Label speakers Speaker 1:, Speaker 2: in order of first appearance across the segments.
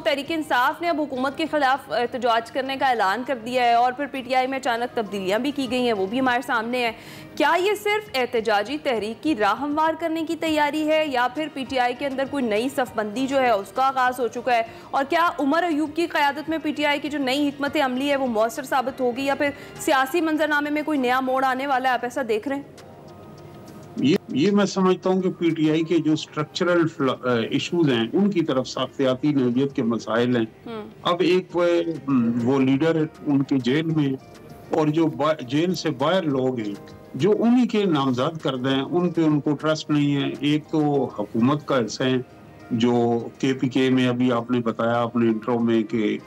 Speaker 1: تحریک انصاف نے اب حکومت کے خلاف احتجاج کرنے کا اعلان کر دیا ہے، اور پھر پی ٹی آئی میں اچانک تبدیلیاں بھی کی گئی ہیں، وہ بھی ہمارے سامنے ہیں۔ کیا یہ صرف احتجاجی تحریک کی راہ ہموار کرنے کی تیاری ہے، یا پھر پی ٹی آئی کے اندر کوئی نئی صف بندی جو ہے اس کا آغاز ہو چکا ہے؟ اور کیا عمر ایوب کی قیادت میں پی ٹی آئی کی جو نئی حکمت عملی ہے وہ مؤثر ثابت ہوگی، یا پھر سیاسی منظرنامے میں کوئی نیا موڑ آنے والا ہے؟ آپ ایسا دیکھ رہے ہیں؟
Speaker 2: یہ میں سمجھتا ہوں کہ پی ٹی آئی کے جو سٹرکچرل ایشوز ہیں ان کی طرف ساختیاتی نوعیت کے مسائل ہیں۔ اب ایک وہ لیڈر ان کے جیل میں، اور جو جیل سے باہر لوگ ہیں جو انہی کے نامزد کردہ ہیں، ان پہ ان کو ٹرسٹ نہیں ہے۔ ایک تو حکومت کا حصہ ہیں جو کے پی کے میں ابھی آپ نے بتایا اپنے انٹرو میں کہ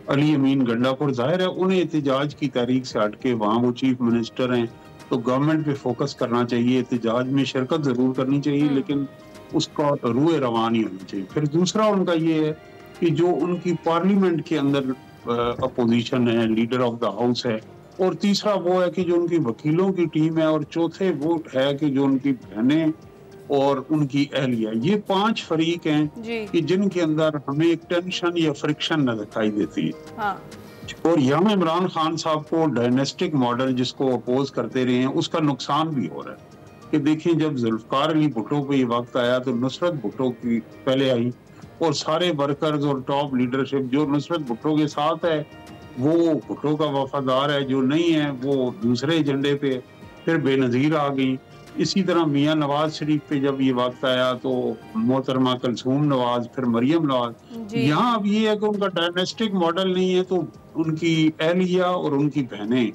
Speaker 2: علی امین گنڈا پور، ظاہر ہے انہیں احتجاج کی تحریک سے ہٹ کے وہاں وہ چیف منسٹر ہیں تو گورنمنٹ پہ فوکس کرنا چاہیے، احتجاج میں شرکت ضرور کرنی چاہیے لیکن اس کا روح رواں نہیں ہونی چاہیے۔ پھر دوسرا ان کا یہ ہے کہ جو ان کی پارلیمنٹ کے اندر اپوزیشن ہے، لیڈر آف دا ہاؤس ہے، اور تیسرا وہ ہے کہ جو ان کی وکیلوں کی ٹیم ہے، اور چوتھے وہ ہے کہ جو ان کی بہنیں اور ان کی اہلیہ۔ یہ 5 فریق ہیں کہ جن کے اندر ہمیں ایک ٹینشن یا فرکشن نہ دکھائی دیتی ہے۔ اور یہاں عمران خان صاحب کو ڈائنیسٹک ماڈل جس کو اپوز کرتے رہے ہیں اس کا نقصان بھی ہو رہا ہے کہ دیکھیں جب ذوالفقار علی بھٹو پہ یہ وقت آیا تو نصرت بھٹو کی پہلے آئی، اور سارے ورکرز اور ٹاپ لیڈرشپ جو نصرت بھٹو کے ساتھ ہے وہ بھٹو کا وفادار ہے، جو نہیں ہے وہ دوسرے ایجنڈے پہ۔ پھر بے نظیر آ گئی۔ اسی طرح میاں نواز شریف پہ جب یہ وقت آیا تو محترمہ کلثوم نواز، پھر مریم نواز۔ یہاں اب یہ ہے کہ ان کا ڈائنیسٹک ماڈل نہیں ہے تو ان کی اہلیہ اور ان کی بہنیں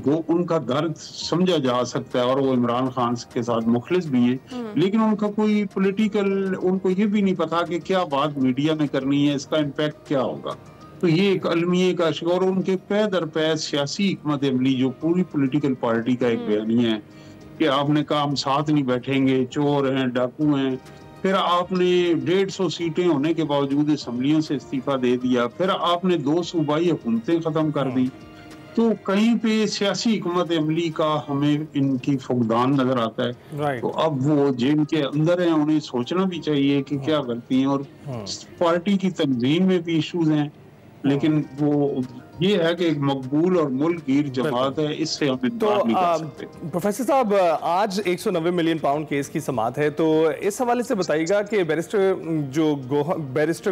Speaker 2: وہ ان کا درد سمجھا جا سکتا ہے، اور وہ عمران خان کے ساتھ مخلص بھی ہیں، لیکن ان کا کوئی پولیٹیکل، ان کو یہ بھی نہیں پتا کہ کیا بات میڈیا میں کرنی ہے، اس کا امپیکٹ کیا ہوگا۔ تو یہ ایک المیہ کا شعور، ان کے پے در پے سیاسی حکمت عملی جو پوری پولیٹیکل پارٹی کا ایک بیانیہ ہے کہ آپ نے کہا ہم ساتھ نہیں بیٹھیں گے، چور ہیں، ڈاکو ہیں، پھر آپ نے 150 سیٹیں ہونے کے باوجود اسمبلیوں سے استعفیٰ دے دیا، پھر آپ نے 2 صوبائی حکومتیں ختم کر دی، تو کہیں پہ سیاسی حکمت عملی کا ہمیں ان کی فقدان نظر آتا ہے۔ تو اب وہ جیل کے اندر ہیں، انہیں سوچنا بھی چاہیے کہ کیا غلطی ہیں، اور پارٹی کی تنظیم میں بھی ایشوز ہیں، لیکن وہ یہ ہے کہ ایک مقبول اور ملک گیر جماعت ہے، اس سے ہم انکار نہیں کر سکتے۔
Speaker 3: پروفیسر صاحب، آج 190 ملین پاؤنڈ کیس کی سماعت ہے، تو اس حوالے سے بتائیے گا کہ بیرسٹر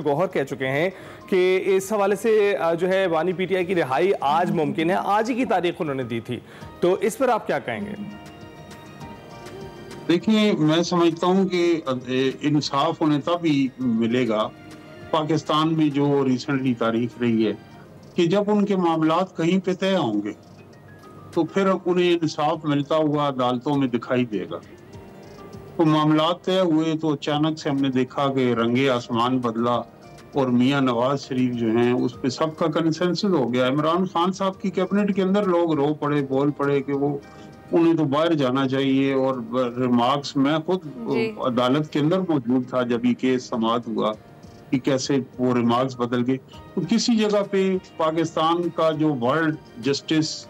Speaker 3: گوہر کہہ چکے ہیں کہ اس حوالے سے جو ہے بانی پی ٹی آئی کی رہائی آج ممکن ہے، آج ہی کی تاریخ انہوں نے دی تھی، تو اس پر آپ کیا کہیں گے؟
Speaker 2: دیکھیں، میں سمجھتا ہوں کہ انصاف انہیں تب ہی ملے گا پاکستان میں جو ریسنٹلی تاریخ رہی ہے کہ جب ان کے معاملات کہیں پہ طے ہوں گے تو پھر انہیں انصاف ملتا ہوا عدالتوں میں دکھائی دے گا۔ تو معاملات طے ہوئے تو اچانک سے ہم نے دیکھا کہ رنگ آسمان بدلا، اور میاں نواز شریف جو ہیں اس پہ سب کا کنسنسس ہو گیا۔ عمران خان صاحب کی کیبنٹ کے اندر لوگ رو پڑے، بول پڑے کہ وہ انہیں تو باہر جانا چاہیے، اور ریمارکس میں خود عدالت کے اندر موجود تھا جب یہ کیس سماعت ہوا کہ کیسے وہ ریمارکس بدل گئے۔ تو کسی جگہ پہ پاکستان کا جو ورلڈ جسٹس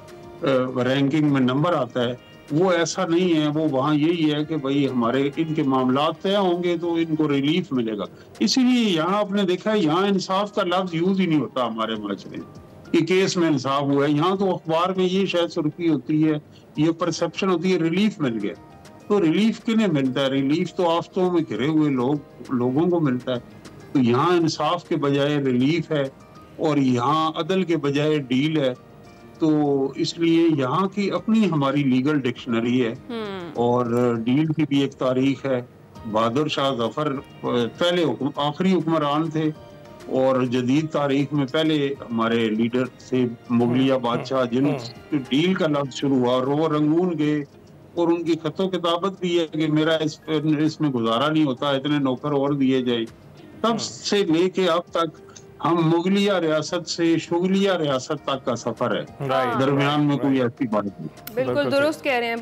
Speaker 2: رینکنگ میں نمبر آتا ہے وہ ایسا نہیں ہے، وہ وہاں یہی ہے کہ بھئی ہمارے ان کے معاملات طے ہوں گے تو ان کو ریلیف ملے گا۔ اسی لیے یہاں آپ نے دیکھا ہے یہاں انصاف کا لفظ یوز ہی نہیں ہوتا ہمارے معاشرے میں کہ کیس میں انصاف ہوا ہے۔ یہاں تو اخبار میں یہ شاید سرخی ہوتی ہے، یہ پرسپشن ہوتی ہے ریلیف مل گیا۔ تو ریلیف کنہیں ملتا ہے؟ ریلیف تو آفتوں میں گھرے ہوئے لوگوں کو ملتا ہے۔ تو یہاں انصاف کے بجائے ریلیف ہے، اور یہاں عدل کے بجائے ڈیل ہے۔ تو اس لیے یہاں کی اپنی ہماری لیگل ڈکشنری ہے، اور ڈیل کی بھی ایک تاریخ ہے۔ بہادر شاہ ظفر پہلے آخری حکمران تھے، اور جدید تاریخ میں پہلے ہمارے لیڈر تھے مغلیہ بادشاہ جن ڈیل کا لفظ شروع ہوا، اور وہ رنگون گئے، اور ان کی خط و کتابت بھی ہے کہ میرا اس میں گزارا نہیں ہوتا، اتنے نوکر اور دیے جائیں۔ تب سے لے کے اب تک ہم مغلیہ ریاست سے شغلیہ ریاست تک کا سفر ہے، درمیان میں کوئی ایسی بات نہیں۔
Speaker 1: بالکل درست کہہ رہے ہیں۔